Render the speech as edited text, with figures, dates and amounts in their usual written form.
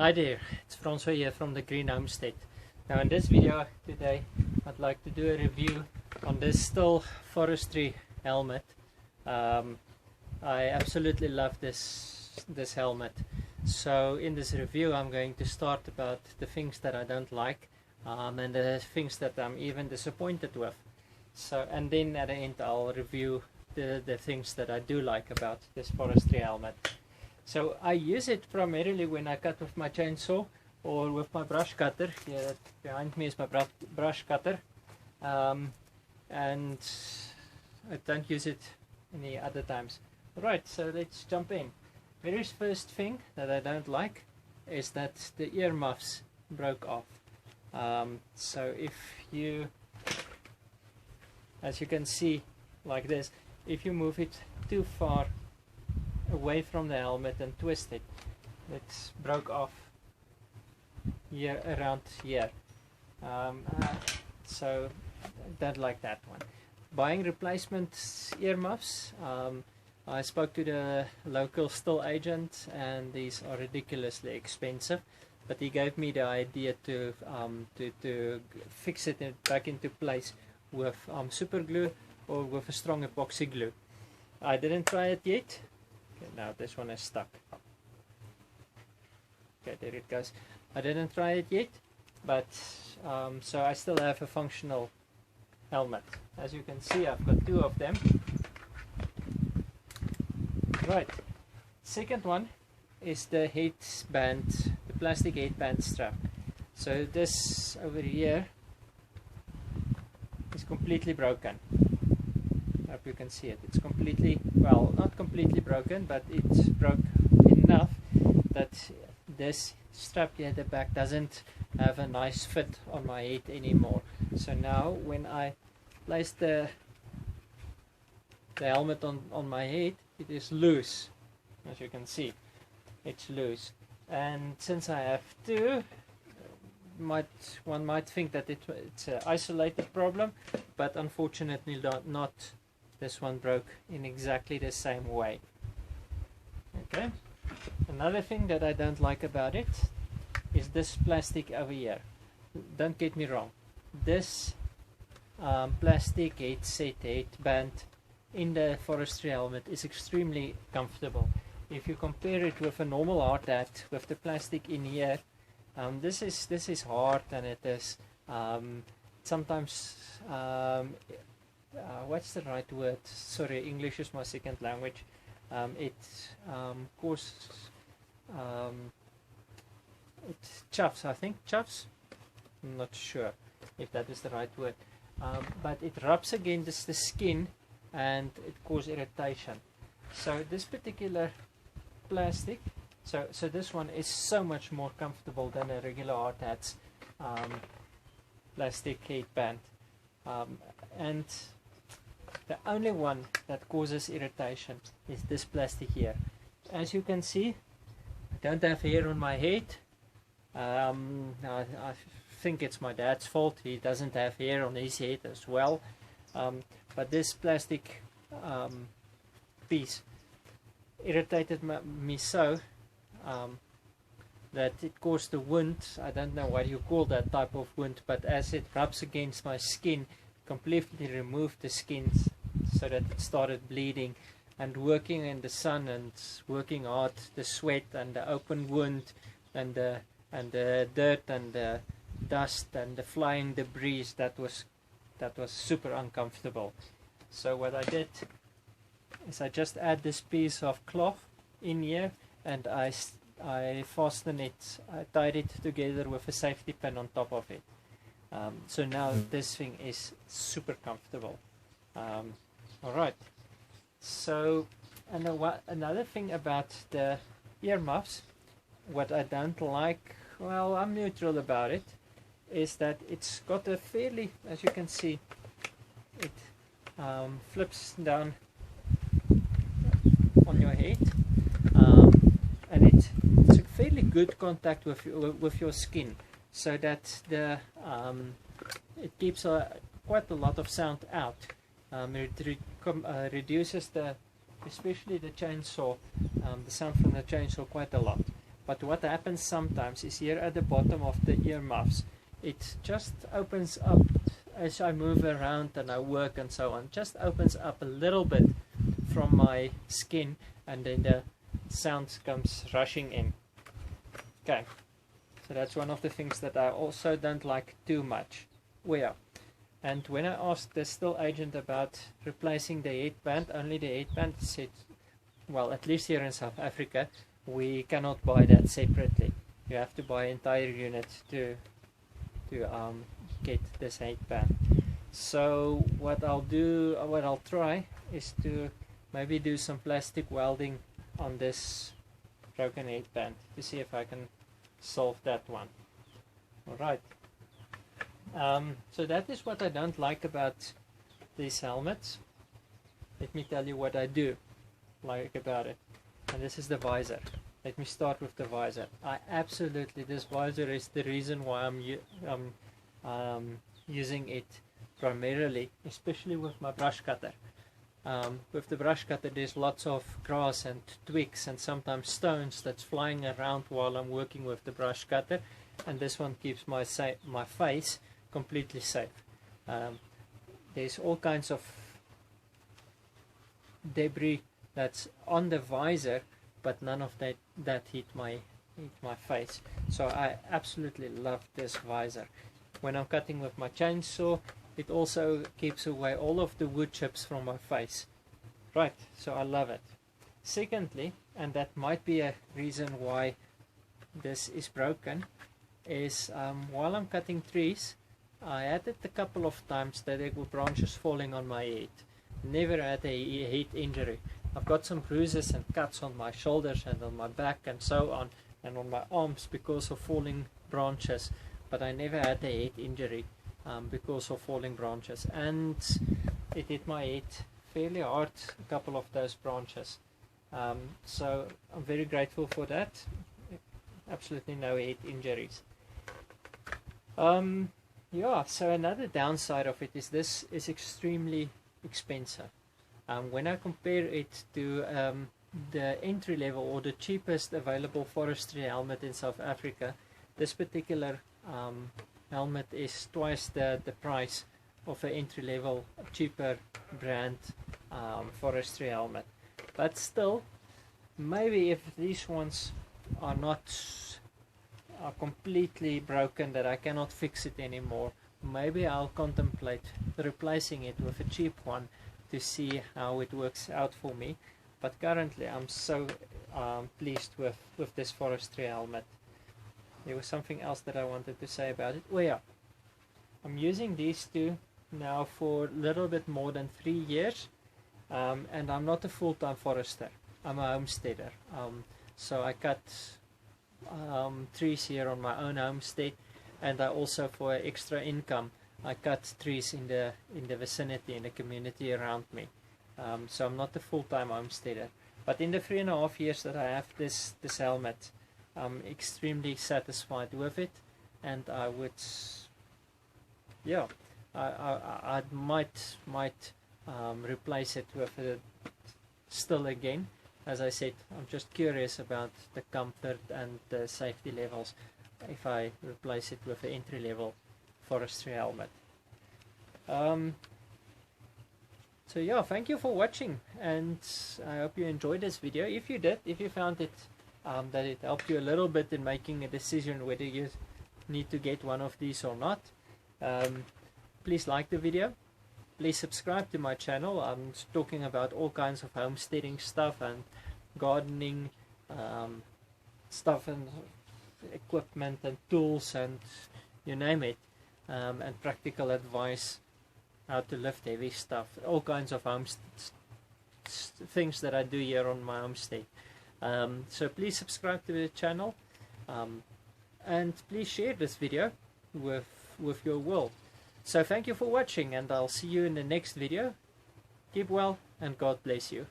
Hi there, it's Francois here from the Green Homestead. Now in this video today I'd like to do a review on this Stihl Forestry helmet. I absolutely love this helmet. So in this review I'm going to start about the things that I don't like and the things that I'm even disappointed with. So, and then at the end I'll review the things that I do like about this forestry helmet. So I use it primarily when I cut with my chainsaw or with my brush cutter. Here behind me is my brush cutter, and I don't use it any other times. Alright, so let's jump in. Very first thing that I don't like is that the earmuffs broke off. So if you, as you can see like this, if you move it too far away from the helmet and twist it, it's broke off here around here. So I don't like that one. Buying replacement earmuffs, I spoke to the local Stihl agent and these are ridiculously expensive, but he gave me the idea to fix it back into place with super glue or with a strong epoxy glue. I didn't try it yet. Okay, now this one is stuck. Okay, there it goes. I didn't try it yet, but so I still have a functional helmet. As you can see, I've got two of them. Right. Second one is the headband, the plastic headband strap. So this over here is completely broken. I hope you can see it. It's completely, well, not completely broken, but it's broke enough that this strap here at the back doesn't have a nice fit on my head anymore. So now when I place the helmet on my head, it is loose. As you can see, it's loose. And since I have two, one might think that it's an isolated problem, but unfortunately not. This one broke in exactly the same way. Okay. Another thing that I don't like about it is this plastic over here. Don't get me wrong. This plastic headband in the forestry helmet is extremely comfortable. If you compare it with a normal hard hat with the plastic in here, this is hard, and it is sometimes what's the right word? Sorry, English is my second language. It chuffs, I think. Chuffs? I'm not sure if that is the right word. But it rubs against the skin and it causes irritation. So this particular plastic, so this one is so much more comfortable than a regular hard hat's plastic headband. And the only one that causes irritation is this plastic here. As you can see, I don't have hair on my head. I think it's my dad's fault. He doesn't have hair on his head as well. But this plastic piece irritated me so that it caused a wound. I don't know what you call that type of wound, but as it rubs against my skin, completely removed the skin so that it started bleeding. And working in the sun and working hard, the sweat and the open wound and the dirt and the dust and the flying debris, that was super uncomfortable. So what I did is I just add this piece of cloth in here and I fasten it, I tied it together with a safety pin on top of it. So now this thing is super comfortable. Alright, so another thing about the earmuffs, what I don't like, well, I'm neutral about it, is that it's got a fairly, as you can see, it flips down on your head, and it's a fairly good contact with your skin, so that it keeps quite a lot of sound out. It reduces especially the chainsaw, the sound from the chainsaw quite a lot. but what happens sometimes is here at the bottom of the earmuffs, it just opens up as I move around and I work and so on, just opens up a little bit from my skin, and then the sound comes rushing in. Okay, so that's one of the things that I also don't like too much. Well, and when I asked the Stihl agent about replacing the headband, only the headband, said, well, at least here in South Africa, we cannot buy that separately. You have to buy entire unit to get this headband. So what I'll try is to maybe do some plastic welding on this broken headband to see if I can solve that one. Alright. So that is what I don't like about these helmets. Let me tell you what I do like about it. And this is the visor. Let me start with the visor. This visor is the reason why I'm using it primarily, especially with my brush cutter. With the brush cutter, there's lots of grass and twigs and sometimes stones that's flying around while I'm working with the brush cutter, and this one keeps my face completely safe. There's all kinds of debris that's on the visor, but none of that hit my face. So I absolutely love this visor. When I'm cutting with my chainsaw, it also keeps away all of the wood chips from my face. Right, so I love it. Secondly, and that might be a reason why this is broken, is while I'm cutting trees, I had it a couple of times that there were branches falling on my head. Never had a head injury. I've got some bruises and cuts on my shoulders and on my back and so on, and on my arms because of falling branches, but I never had a head injury because of falling branches, and it hit my head fairly hard, a couple of those branches. So I'm very grateful for that. Absolutely no head injuries. Yeah, so another downside of it is this is extremely expensive. When I compare it to the entry level or the cheapest available forestry helmet in South Africa, this particular helmet is twice the price of an entry level cheaper brand forestry helmet. But still, maybe if these ones are completely broken, that I cannot fix it anymore, maybe I'll contemplate replacing it with a cheap one to see how it works out for me. But currently I'm so pleased with this forestry helmet. There was something else that I wanted to say about it. Well, yeah, I'm using these two now for a little bit more than 3 years, and I'm not a full-time forester. I'm a homesteader. So I cut trees here on my own homestead, and I also, for extra income, I cut trees in the vicinity, in the community around me. So I'm not a full-time homesteader. But in the 3.5 years that I have this helmet, I'm extremely satisfied with it, and I would, yeah, I might replace it with a Stihl again. As I said, I'm just curious about the comfort and the safety levels if I replace it with an entry-level forestry helmet. So yeah, thank you for watching, and I hope you enjoyed this video. If you did, if you found it that it helped you a little bit in making a decision whether you need to get one of these or not, please like the video. Please subscribe to my channel. I'm talking about all kinds of homesteading stuff and gardening stuff and equipment and tools and you name it, and practical advice, how to lift heavy stuff, all kinds of things that I do here on my homestead. So please subscribe to the channel, and please share this video with your world. So thank you for watching, and I'll see you in the next video. Keep well, and God bless you.